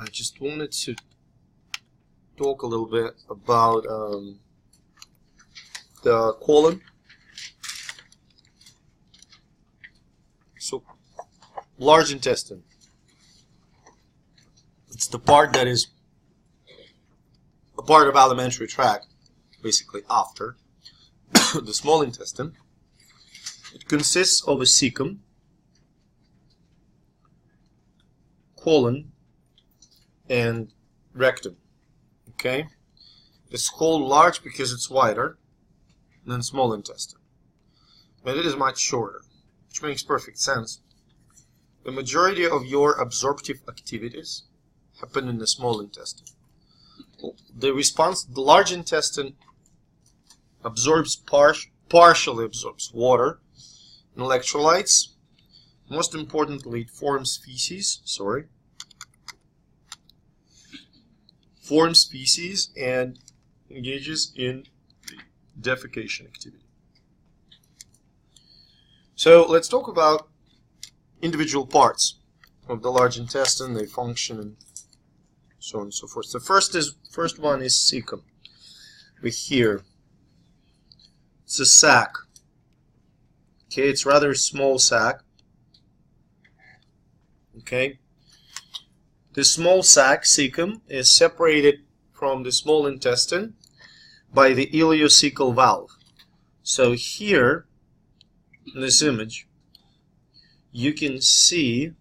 I just wanted to talk a little bit about the colon. So, large intestine. It's the part that is a part of alimentary tract, basically after the small intestine. It consists of a cecum, colon, and rectum. Okay, it's called large because it's wider than small intestine, but it is much shorter, which makes perfect sense. The majority of your absorptive activities happen in the small intestine. The large intestine partially absorbs water and electrolytes. Most importantly, it forms feces. Forms feces and engages in defecation activity. So let's talk about individual parts of the large intestine, their function, and so on and so forth. The first one is cecum. We're here. It's a sac. Okay, it's rather a small sac. Okay. The small sac, cecum, is separated from the small intestine by the ileocecal valve. So here, in this image, you can see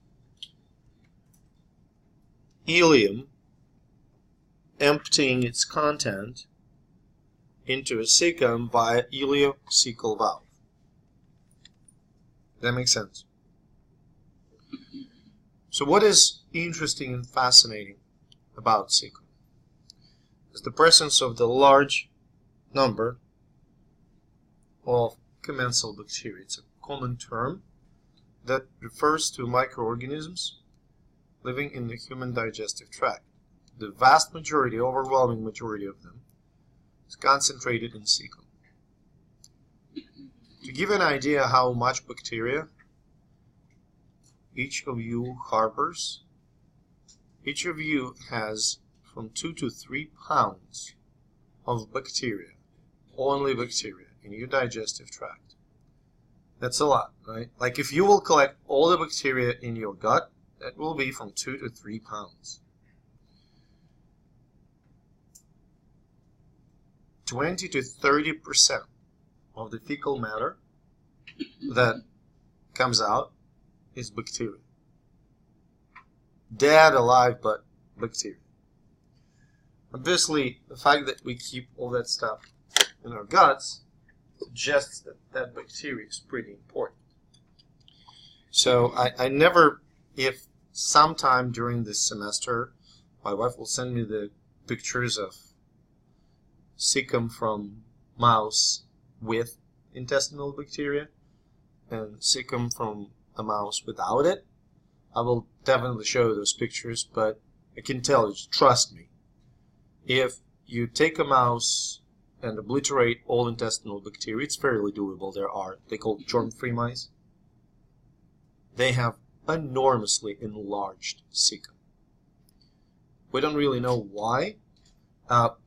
ileum emptying its content into a cecum via ileocecal valve. That makes sense? So what is interesting and fascinating about cecum is the presence of the large number of commensal bacteria. It's a common term that refers to microorganisms living in the human digestive tract. The vast majority, overwhelming majority of them, is concentrated in cecum. To give an idea how much bacteria each of you harbors, each of you has from 2 to 3 pounds of bacteria, only bacteria, in your digestive tract. That's a lot, right? Like if you will collect all the bacteria in your gut, that will be from 2 to 3 pounds. 20 to 30% of the fecal matter that comes out is bacteria. Dead, alive, but bacteria. Obviously, the fact that we keep all that stuff in our guts suggests that that bacteria is pretty important. So I never, if sometime during this semester, my wife will send me the pictures of cecum from mouse with intestinal bacteria and cecum from a mouse without it, I will definitely show those pictures, but I can tell you, trust me, if you take a mouse and obliterate all intestinal bacteria, it's fairly doable. They call germ-free mice. They have enormously enlarged cecum. We don't really know why.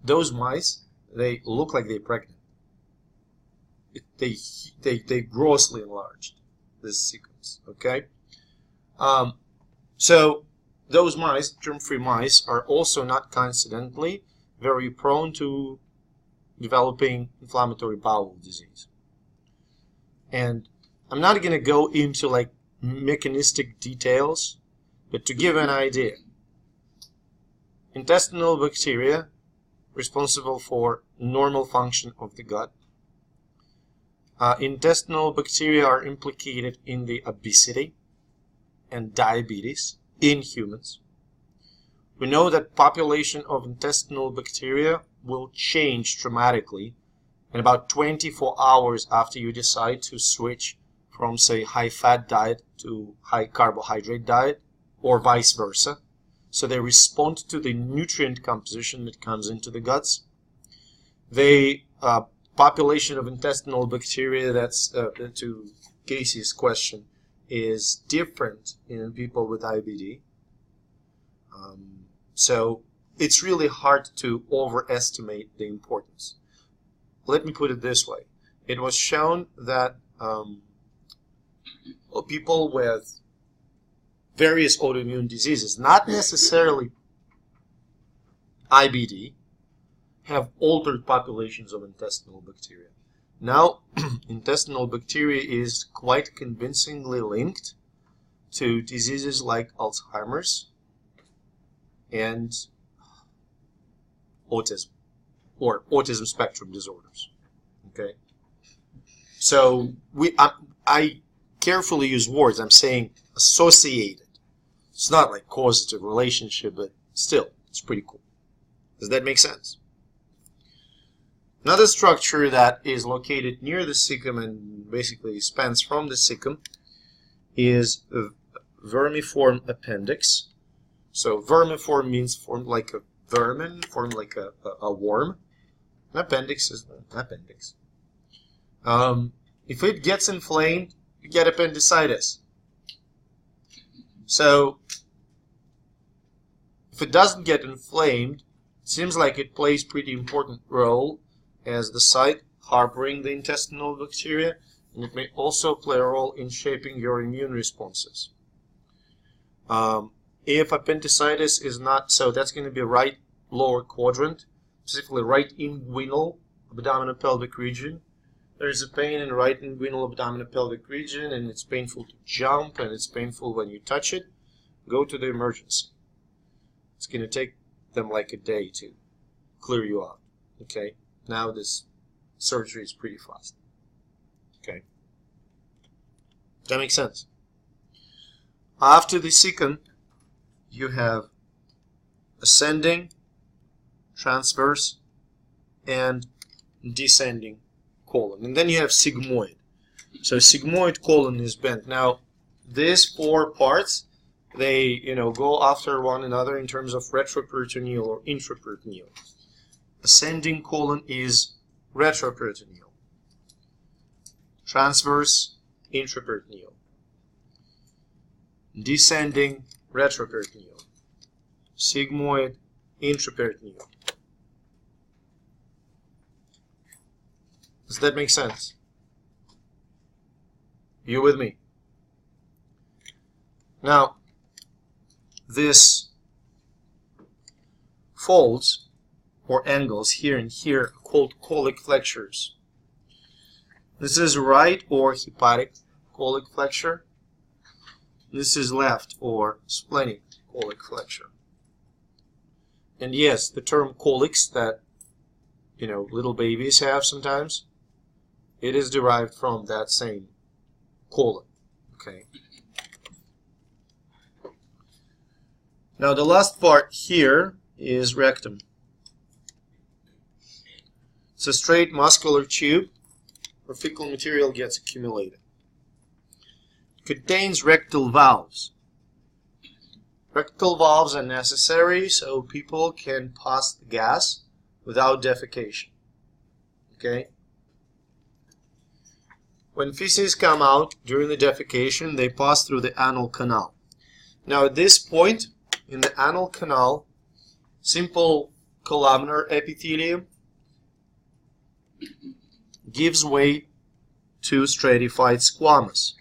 Those mice, they look like they're pregnant. They grossly enlarged this cecums. Okay. So those mice, germ-free mice, are also not coincidentally very prone to developing inflammatory bowel disease. And I'm not going to go into like mechanistic details, but to give an idea, intestinal bacteria responsible for normal function of the gut. Intestinal bacteria are implicated in the obesity and diabetes in humans. We know that population of intestinal bacteria will change dramatically in about 24 hours after you decide to switch from, say, high-fat diet to high-carbohydrate diet, or vice versa. So they respond to the nutrient composition that comes into the guts. The population of intestinal bacteria, that's to Casey's question, is different in people with IBD. So it's really hard to overestimate the importance. Let me put it this way. It was shown that people with various autoimmune diseases, not necessarily IBD, have altered populations of intestinal bacteria. Now, intestinal bacteria is quite convincingly linked to diseases like Alzheimer's and autism, or autism spectrum disorders. Okay, so I carefully use words. I'm saying associated. It's not like causative relationship, but still, it's pretty cool. Does that make sense? Another structure that is located near the cecum and basically spans from the cecum is a vermiform appendix. So vermiform means formed like a vermin, formed like a worm. An appendix is an appendix. If it gets inflamed, you get appendicitis. So if it doesn't get inflamed, it seems like it plays pretty important role as the site harboring the intestinal bacteria, and it may also play a role in shaping your immune responses. If appendicitis is not, so that's going to be right lower quadrant, specifically right inguinal abdominal pelvic region. There is a pain in the right inguinal abdominal pelvic region, and it's painful to jump, and it's painful when you touch it. Go to the emergency. It's going to take them like a day to clear you out. Okay, now this surgery is pretty fast. Okay, that makes sense. After the cecum, you have ascending, transverse, and descending colon, and then you have sigmoid. So sigmoid colon is bent. Now, these four parts, they go after one another in terms of retroperitoneal or intraperitoneal. Ascending colon is retroperitoneal. Transverse, intraperitoneal. Descending, retroperitoneal. Sigmoid, intraperitoneal. Does that make sense? You with me? Now, this folds or angles here and here are called colic flexures. This is right or hepatic colic flexure. This is left or splenic colic flexure. And yes, the term colics that little babies have sometimes, it is derived from that same colon. Okay. Now the last part here is rectum. It's a straight muscular tube where fecal material gets accumulated. It contains rectal valves. Rectal valves are necessary so people can pass the gas without defecation. Okay? When feces come out during the defecation, they pass through the anal canal. Now at this point in the anal canal, simple columnar epithelium gives way to stratified squamous.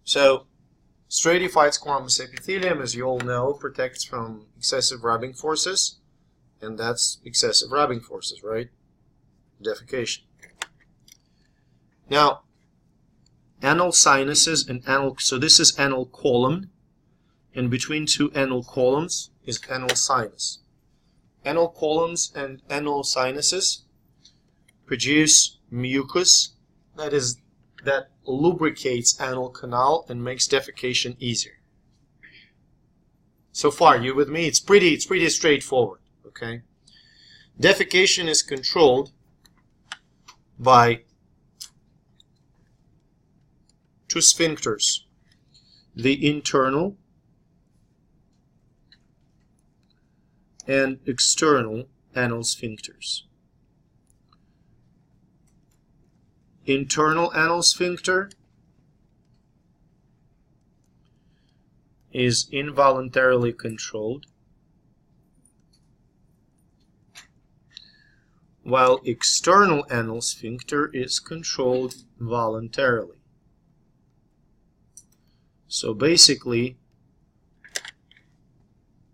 So stratified squamous epithelium, as you all know, protects from excessive rubbing forces, and that's excessive rubbing forces, right? Defecation. Now, anal sinuses and anal, so this is anal column, and between two anal columns is anal sinus. Anal columns and anal sinuses produce mucus that lubricates anal canal and makes defecation easier. So far, you with me? It's pretty straightforward. Okay. Defecation is controlled by two sphincters, the internal and external anal sphincters. Internal anal sphincter is involuntarily controlled, while external anal sphincter is controlled voluntarily. So basically,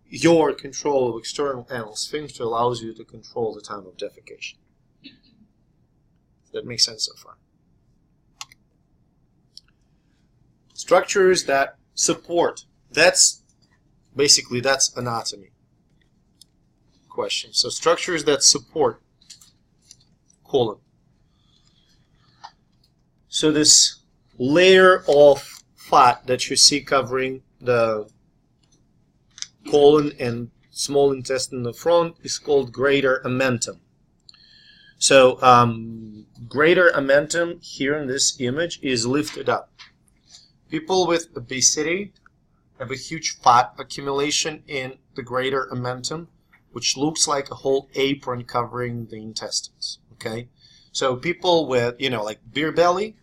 your control of external anal sphincter allows you to control the time of defecation. Does that make sense so far? Structures that support. That's anatomy question. So structures that support colon. So this layer of fat that you see covering the colon and small intestine in the front is called greater omentum. So greater omentum here in this image is lifted up. People with obesity have a huge fat accumulation in the greater omentum, which looks like a whole apron covering the intestines. Okay, so people with, like beer belly,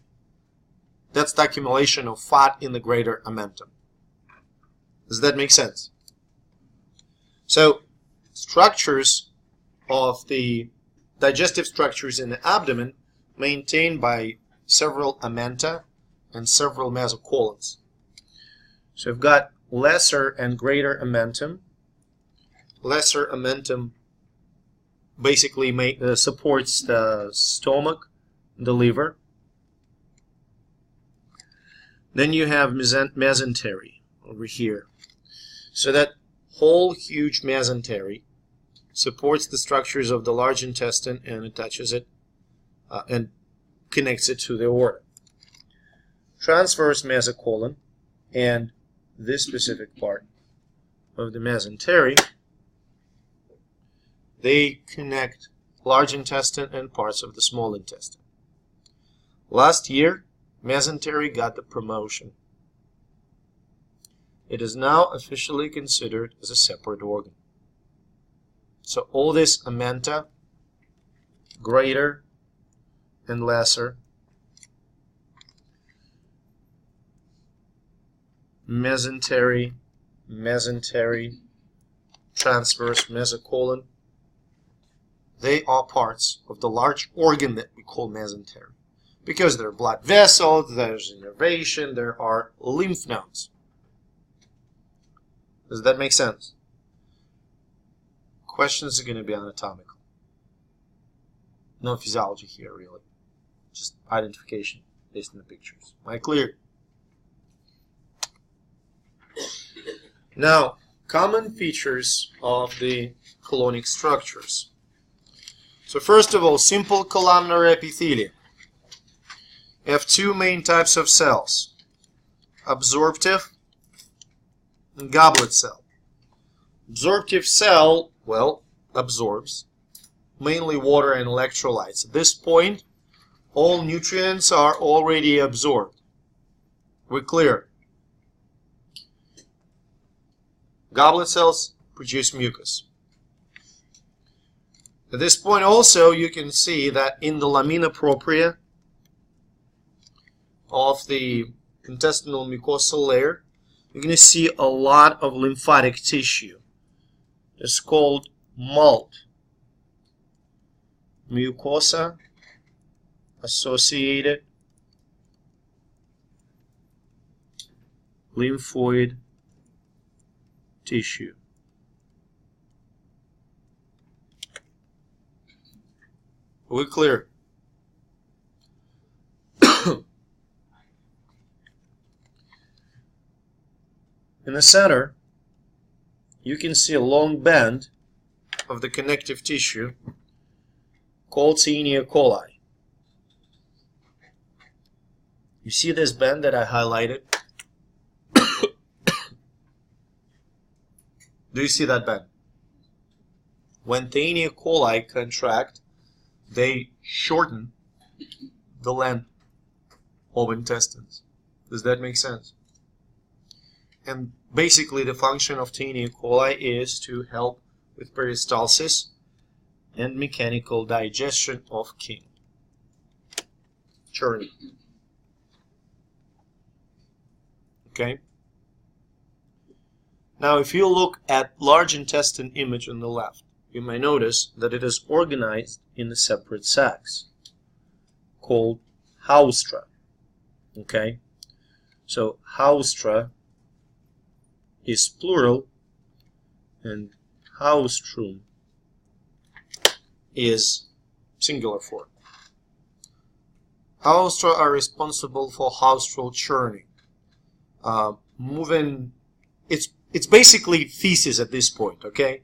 that's the accumulation of fat in the greater omentum. Does that make sense? So structures of the digestive structures in the abdomen maintained by several omenta and several mesocolons. So we've got lesser and greater omentum. Lesser omentum basically supports the stomach, the liver. Then you have mesentery over here. So that whole huge mesentery supports the structures of the large intestine and attaches it and connects it to the aorta. Transverse mesocolon and this specific part of the mesentery, they connect large intestine and parts of the small intestine. Last year, mesentery got the promotion. It is now officially considered as a separate organ. So all this omenta, greater and lesser, mesentery, transverse mesocolon, they are parts of the large organ that we call mesentery. Because there are blood vessels, there's innervation, there are lymph nodes. Does that make sense? Questions are going to be anatomical. No physiology here, really. Just identification based on the pictures. Am I clear? Now, common features of the colonic structures. So first of all, simple columnar epithelium. You have two main types of cells, absorptive and goblet cell. Absorptive cell, well, absorbs mainly water and electrolytes. At this point, all nutrients are already absorbed. We're clear. Goblet cells produce mucus. At this point also, you can see that in the lamina propria of the intestinal mucosal layer, you're going to see a lot of lymphatic tissue. It's called MALT, mucosa associated lymphoid tissue. Are we clear? In the center, you can see a long band of the connective tissue called Taenia coli. You see this band that I highlighted? Do you see that band? When Taenia coli contract, they shorten the length of intestines. Does that make sense? And basically the function of Taenia coli is to help with peristalsis and mechanical digestion of king. Churning. Okay? Now, if you look at large intestine image on the left, you may notice that it is organized in separate sacs called haustra. Okay? So, haustra is plural and haustrum is singular form. Haustra are responsible for haustral churning. Moving, it's basically feces at this point, okay?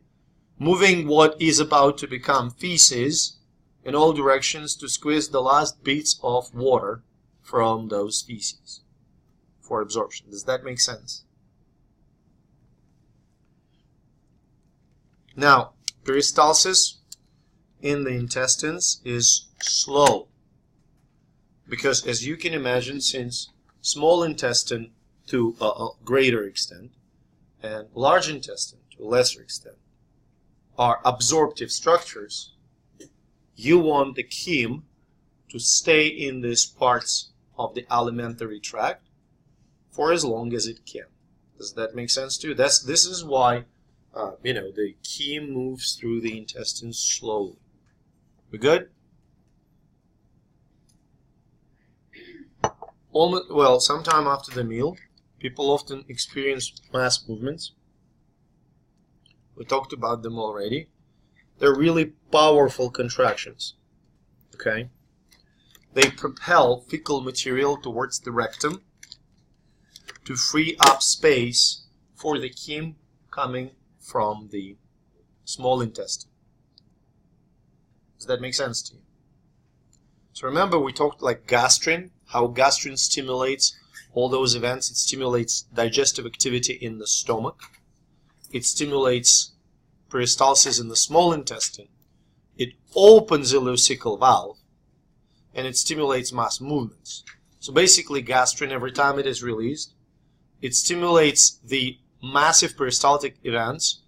Moving what is about to become feces in all directions to squeeze the last bits of water from those feces for absorption. Does that make sense? Now, peristalsis in the intestines is slow because, as you can imagine, since small intestine to a greater extent and large intestine to a lesser extent are absorptive structures, you want the chem to stay in these parts of the alimentary tract for as long as it can. Does that make sense to you? This is why the chem moves through the intestines slowly. We good? Well, sometime after the meal, people often experience mass movements. We talked about them already. They're really powerful contractions. Okay? They propel fecal material towards the rectum to free up space for the chem coming from the small intestine. Does that make sense to you? So remember, we talked like gastrin, how gastrin stimulates all those events. It stimulates digestive activity in the stomach. It stimulates peristalsis in the small intestine. It opens the ileocecal valve, and it stimulates mass movements. So basically, gastrin, every time it is released, it stimulates the massive peristaltic events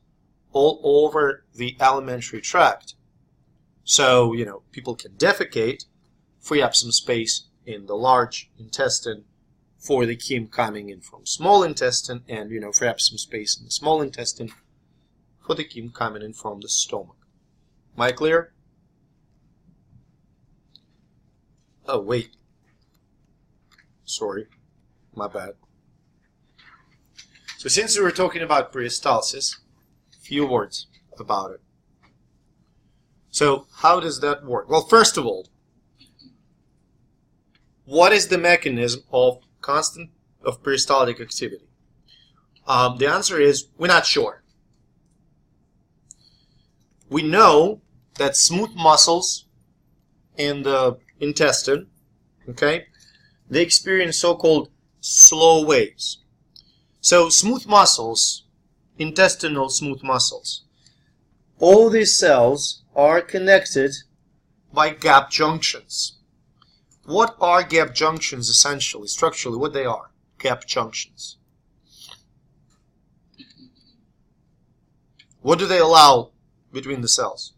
all over the alimentary tract. So, people can defecate, free up some space in the large intestine for the chem coming in from small intestine, and, free up some space in the small intestine for the chem coming in from the stomach. Am I clear? Oh, wait. Sorry. My bad. So since we were talking about peristalsis, a few words about it. So how does that work? Well, first of all, what is the mechanism of peristaltic activity? The answer is we're not sure. We know that smooth muscles in the intestine, okay, they experience so-called slow waves. So smooth muscles, intestinal smooth muscles, all these cells are connected by gap junctions. What are gap junctions essentially, structurally, what they are? Gap junctions. What do they allow between the cells?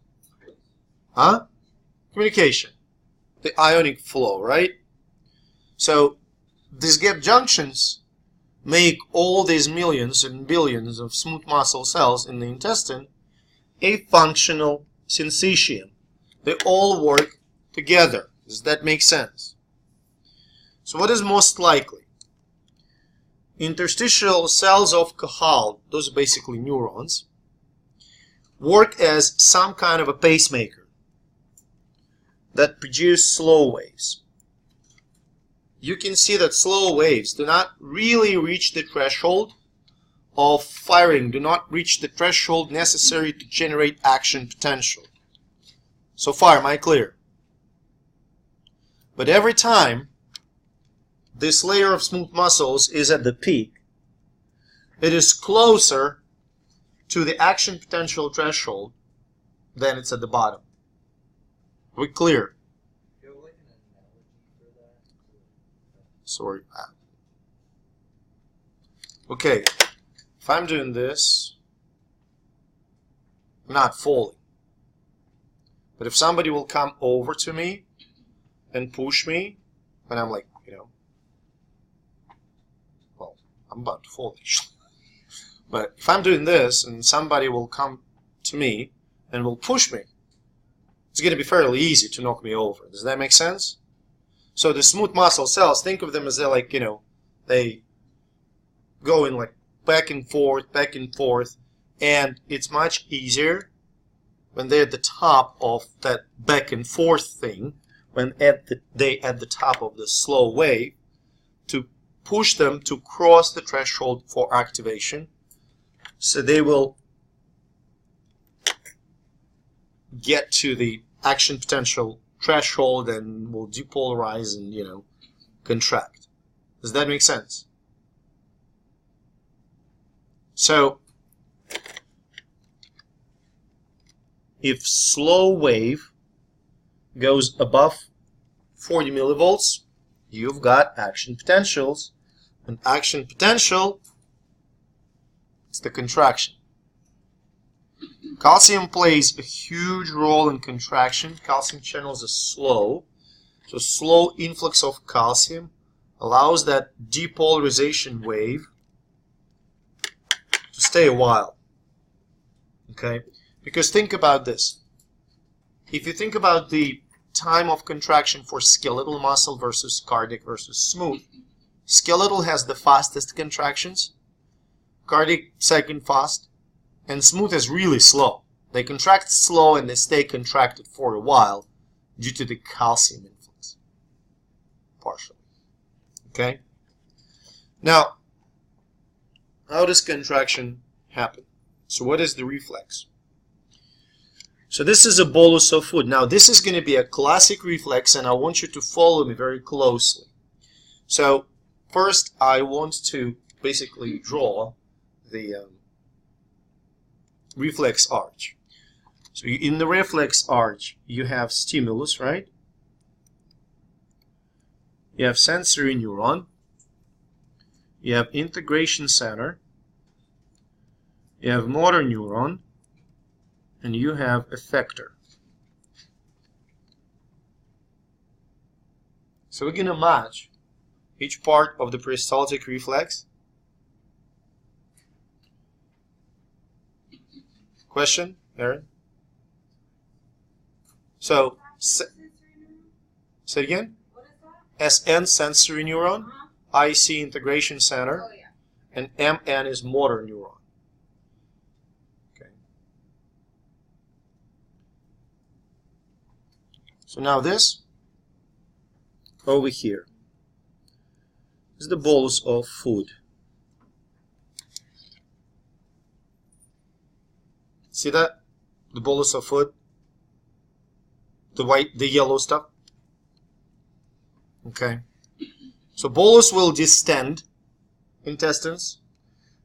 Huh? Communication. The ionic flow, right? So these gap junctions make all these millions and billions of smooth muscle cells in the intestine a functional syncytium. They all work together. Does that make sense? So what is most likely? Interstitial cells of Cajal, those are basically neurons, work as some kind of a pacemaker that produce slow waves. You can see that slow waves do not really reach the threshold of firing, do not reach the threshold necessary to generate action potential. So far, am I clear? But every time this layer of smooth muscles is at the peak, it is closer to the action potential threshold than it's at the bottom. Are we clear? Sorry. Okay, if I'm doing this, I'm not falling. But if somebody will come over to me and push me, and I'm like, well, I'm about to fall. But if I'm doing this and somebody will come to me and will push me, it's going to be fairly easy to knock me over. Does that make sense? So the smooth muscle cells, think of them as they're like, they go in like back and forth, and it's much easier when they're at the top of that back and forth thing, when they at the top of the slow wave, to push them to cross the threshold for activation, so they will get to the action potential threshold and will depolarize and contract. Does that make sense? So if slow wave goes above 40 millivolts, you've got action potentials, and action potential is the contraction. Calcium plays a huge role in contraction. Calcium channels are slow, so slow influx of calcium allows that depolarization wave to stay a while. Okay? Because think about this. If you think about the time of contraction for skeletal muscle versus cardiac versus smooth, skeletal has the fastest contractions, cardiac second fast, and smooth is really slow. They contract slow and they stay contracted for a while due to the calcium influx, partially. Okay? Now, how does contraction happen? So what is the reflex? So this is a bolus of food. Now this is going to be a classic reflex, and I want you to follow me very closely. So first I want to basically draw the reflex arch. So in the reflex arch you have stimulus, right? You have sensory neuron, you have integration center, you have motor neuron, and you have effector. So we're going to match each part of the peristaltic reflex. Question, Aaron? So, say it again? SN, sensory neuron, IC, integration center, and MN is motor neuron. So now this, over here, is the bolus of food. See that? The bolus of food? The white, the yellow stuff? Okay. So bolus will distend intestines,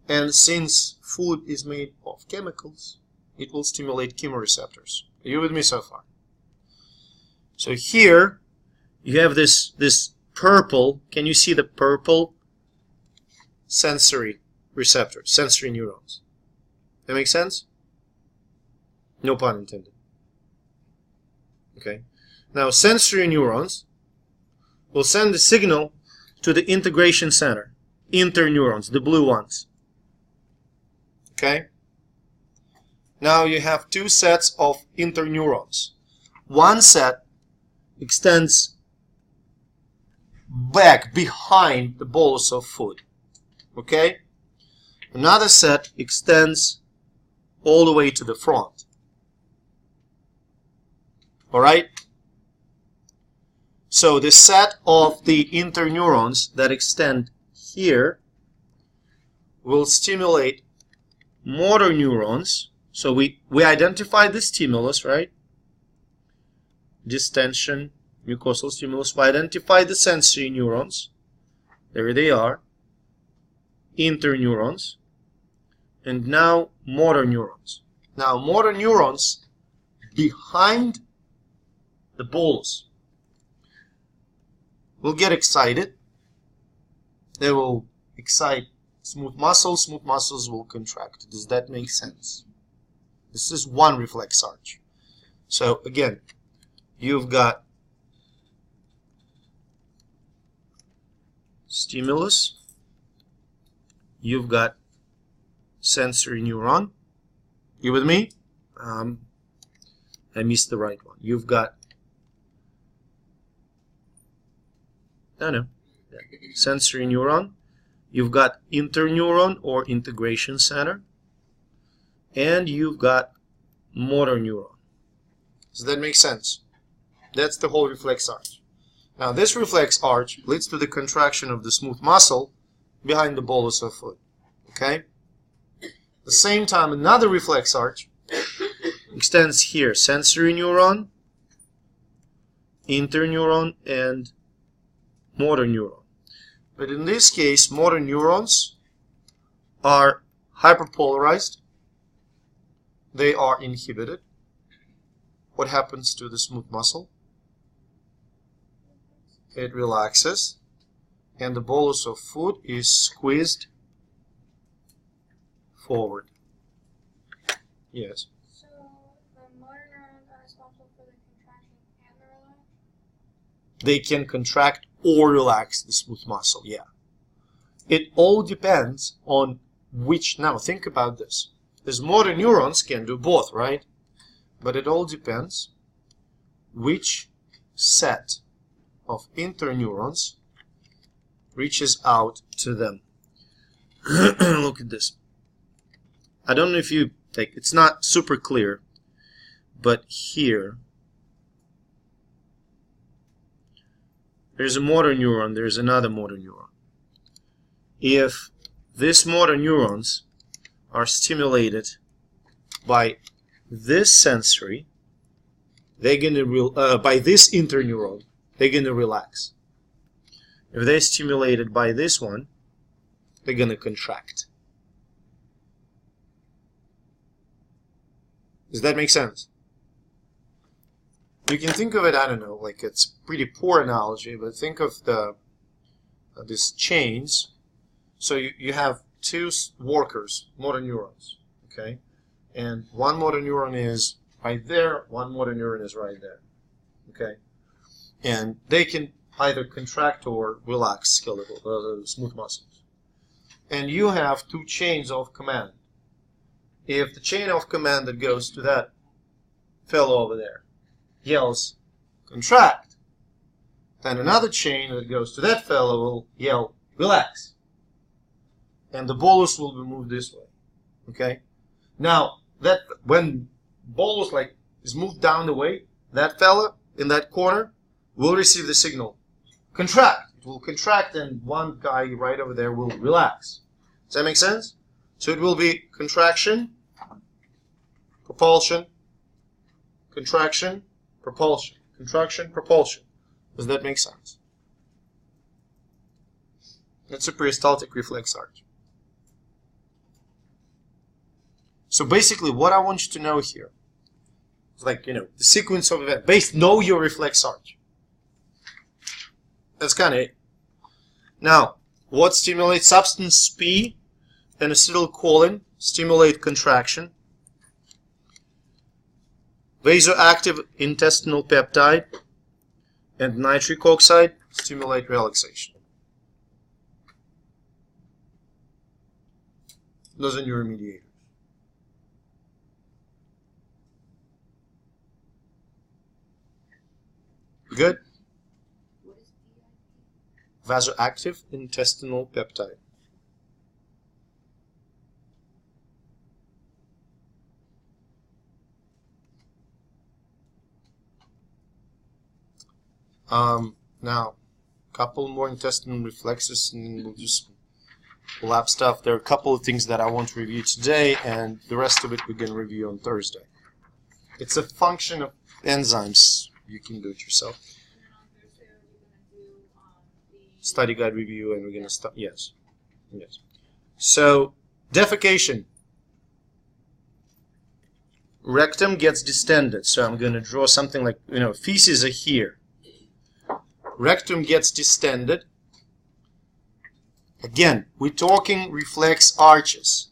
and since food is made of chemicals, it will stimulate chemoreceptors. Are you with me so far? So here you have this purple, can you see the purple sensory receptors, sensory neurons? That makes sense? No pun intended. Okay. Now sensory neurons will send the signal to the integration center, interneurons, the blue ones. Okay. Now you have two sets of interneurons. One set extends back behind the bolus of food. Okay? Another set extends all the way to the front. Alright? So the set of the interneurons that extend here will stimulate motor neurons. So we identify the stimulus, right? Distension, mucosal stimulus. We identify the sensory neurons. There they are. Interneurons. And now motor neurons. Now motor neurons behind the bolus will get excited. They will excite smooth muscles. Smooth muscles will contract. Does that make sense? This is one reflex arch. So again, you've got stimulus, you've got sensory neuron. You with me? I missed the right one. You've got sensory neuron. You've got interneuron or integration center, and you've got motor neuron. Does that make sense? That's the whole reflex arch. Now this reflex arch leads to the contraction of the smooth muscle behind the bolus of food. Okay? At the same time, another reflex arch extends here: sensory neuron, interneuron, and motor neuron. But in this case, motor neurons are hyperpolarized. They are inhibited. What happens to the smooth muscle? It relaxes, and the bolus of food is squeezed forward. Yes. So the motor neurons are responsible for the contraction and the relax? They can contract or relax the smooth muscle, yeah. It all depends on which. Now think about this. These motor neurons can do both, right? But it all depends which set of interneurons reaches out to them. Look at this. I don't know if you take, it's not super clear, but here there's a motor neuron, there's another motor neuron. If these motor neurons are stimulated by this sensory, they're gonna by this interneuron, they're gonna relax. If they're stimulated by this one, they're gonna contract. Does that make sense? You can think of it, I don't know, like it's pretty poor analogy, but think of the these chains. So you have two workers, motor neurons, okay? And one motor neuron is right there, one motor neuron is right there, okay? And they can either contract or relax skeletal, smooth muscles. And you have two chains of command. If the chain of command that goes to that fellow over there yells, contract, then another chain that goes to that fellow will yell, relax. And the bolus will be moved this way, okay? Now, that when bolus is moved down the way, that fella in that corner will receive the signal, contract. It will contract, and one guy right over there will relax. Does that make sense? So it will be contraction, propulsion, contraction, propulsion, contraction, propulsion. Does that make sense? That's a peristaltic reflex arch. So basically, what I want you to know here is the sequence of events. Know your reflex arch. That's kind of it. Now, what stimulates? Substance P and acetylcholine stimulate contraction. Vasoactive intestinal peptide and nitric oxide stimulate relaxation. Those are neuromediators. Good? What is VIP? Vasoactive intestinal peptide. Now, a couple more intestinal reflexes, and we'll just lap stuff. There are a couple of things that I want to review today, and the rest of it we're going to review on Thursday. It's a function of enzymes. You can do it yourself. And then on Thursday, are we going to do the Study guide review, and we're going to start. Yes. Yes. So, defecation. Rectum gets distended. So I'm going to draw something like, feces are here. Rectum gets distended. Again, we're talking reflex arches.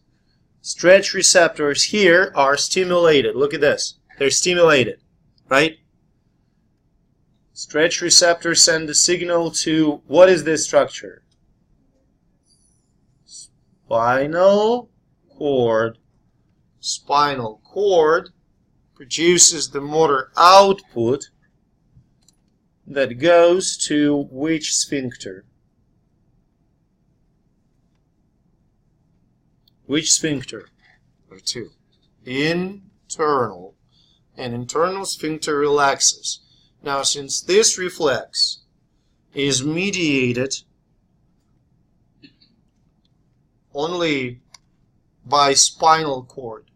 Stretch receptors here are stimulated. Look at this. They're stimulated, right? Stretch receptors send a signal to, what is this structure? Spinal cord, spinal cord produces the motor output that goes to which sphincter? Which sphincter? There are two. Internal. And internal sphincter relaxes. Now, since this reflex is mediated only by spinal cord,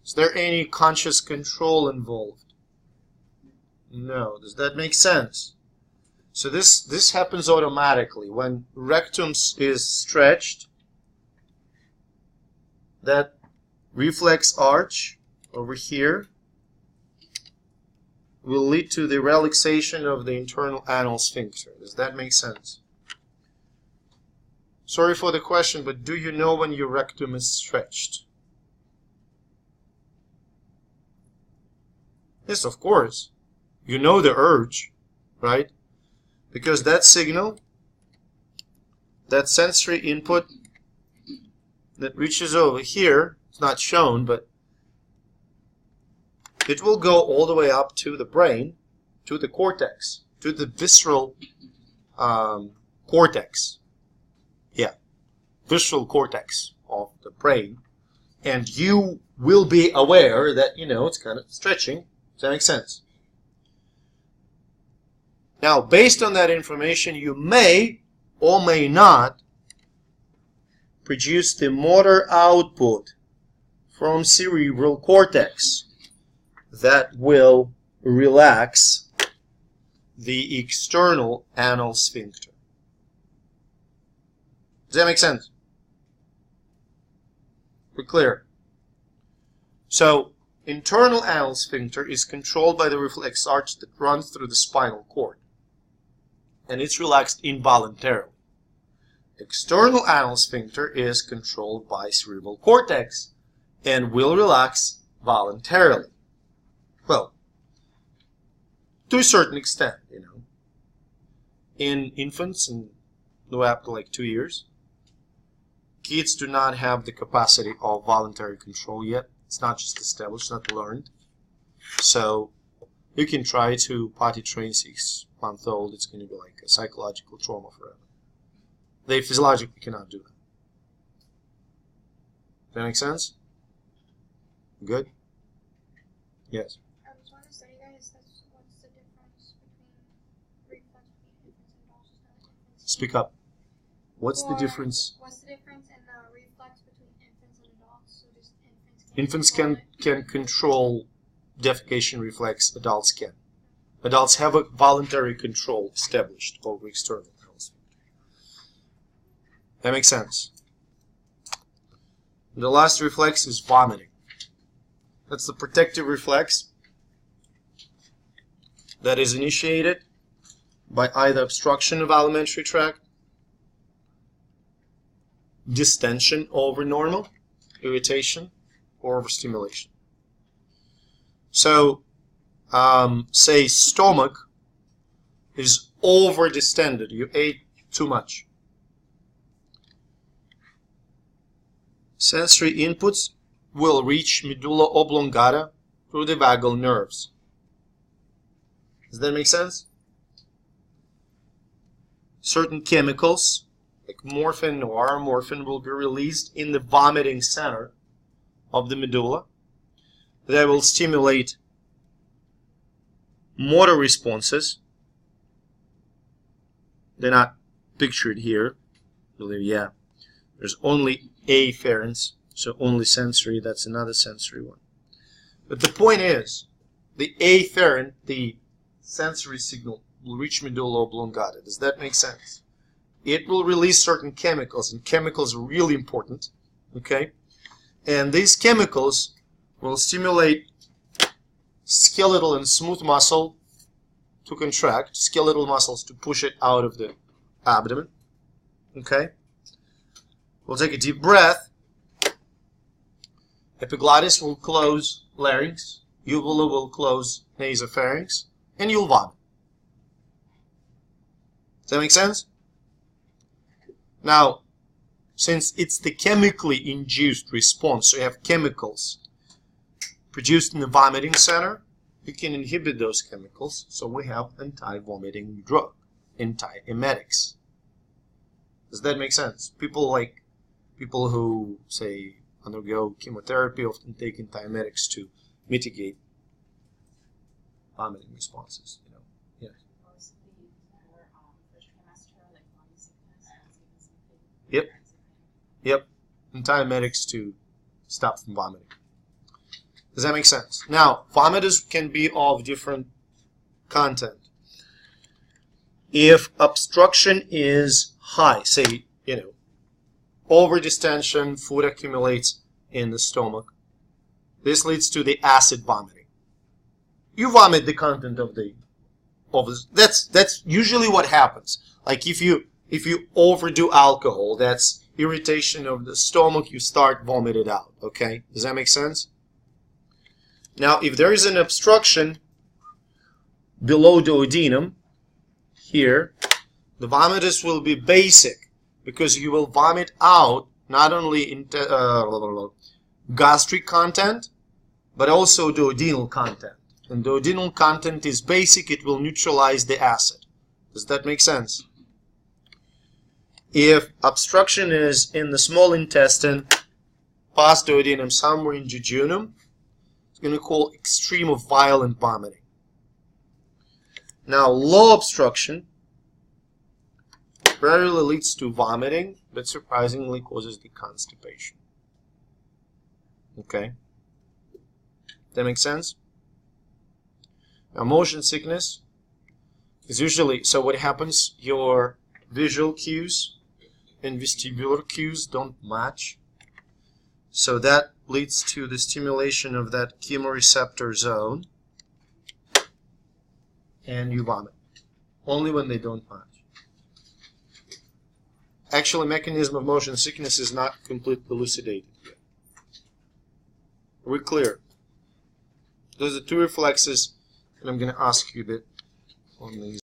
is there any conscious control involved? No. Does that make sense? So this happens automatically. When rectum is stretched, that reflex arch over here will lead to the relaxation of the internal anal sphincter. Does that make sense? Sorry for the question, but do you know when your rectum is stretched? Yes, of course. You know the urge, right? Because that signal, that sensory input that reaches over here, it's not shown, but it will go all the way up to the brain, to the cortex, to the visceral cortex. Yeah, visceral cortex of the brain. And you will be aware that, you know, it's kind of stretching. Does that make sense? Now, based on that information, you may or may not produce the motor output from cerebral cortex that will relax the external anal sphincter. Does that make sense? We're clear. So, internal anal sphincter is controlled by the reflex arch that runs through the spinal cord, and it's relaxed involuntarily. External anal sphincter is controlled by cerebral cortex and will relax voluntarily. Well, to a certain extent, you know. In infants and up to like 2 years, kids do not have the capacity of voluntary control yet. It's not just established, not learned. So you can try to potty train 6-month-old. It's going to be like a psychological trauma forever. They physiologically cannot do that. Does that make sense? Good? Yes. I was want to say, guys, what's the difference between reflex between infants and adults? Speak up. What's the difference? What's the difference in the reflex between infants and adults? So just infants can control defecation reflex. Adults can. Adults have a voluntary control established over external health. That makes sense. The last reflex is vomiting. That's the protective reflex that is initiated by either obstruction of alimentary tract, distension over normal, irritation, or overstimulation. So, say stomach is over distended. You ate too much. Sensory inputs will reach medulla oblongata through the vagal nerves. Does that make sense? Certain chemicals, like morphine or morphine, will be released in the vomiting center of the medulla. That will stimulate motor responses. They're not pictured here. Yeah. There's only afferents, so only sensory. That's another sensory one. But the point is, the afferent, the sensory signal, will reach medulla oblongata. Does that make sense? It will release certain chemicals, and chemicals are really important. Okay? And these chemicals will stimulate skeletal and smooth muscle to contract, skeletal muscles to push it out of the abdomen. Okay? We'll take a deep breath. Epiglottis will close larynx. Uvula will close nasopharynx. And you'll vomit. Does that make sense? Now, since it's the chemically induced response, so you have chemicals produced in the vomiting center, you can inhibit those chemicals, so we have anti-vomiting drug, antiemetics. Does that make sense? People who, say, undergo chemotherapy often take antiemetics to mitigate vomiting responses. Yes. Yep. Antiemetics to stop from vomiting. Does that make sense? Now, vomitus can be of different content. If obstruction is high, say, over distension, food accumulates in the stomach. This leads to the acid vomiting. You vomit the content of the that's usually what happens. Like if you overdo alcohol, that's irritation of the stomach, you start vomit it out. Okay? Does that make sense? Now, if there is an obstruction below duodenum, here, the vomitus will be basic because you will vomit out not only gastric content, but also duodenal content. And duodenal content is basic, it will neutralize the acid. Does that make sense? If obstruction is in the small intestine, past duodenum, somewhere in jejunum, it's going to call extreme of violent vomiting. Now, low obstruction rarely leads to vomiting, but surprisingly causes the constipation. Okay? That makes sense? Now, motion sickness is usually, so what happens, your visual cues and vestibular cues don't match. So that leads to the stimulation of that chemoreceptor zone, and you vomit. Only when they don't match. Actually, mechanism of motion sickness is not completely elucidated yet. Are we clear? Those are two reflexes, and I'm going to ask you a bit on these.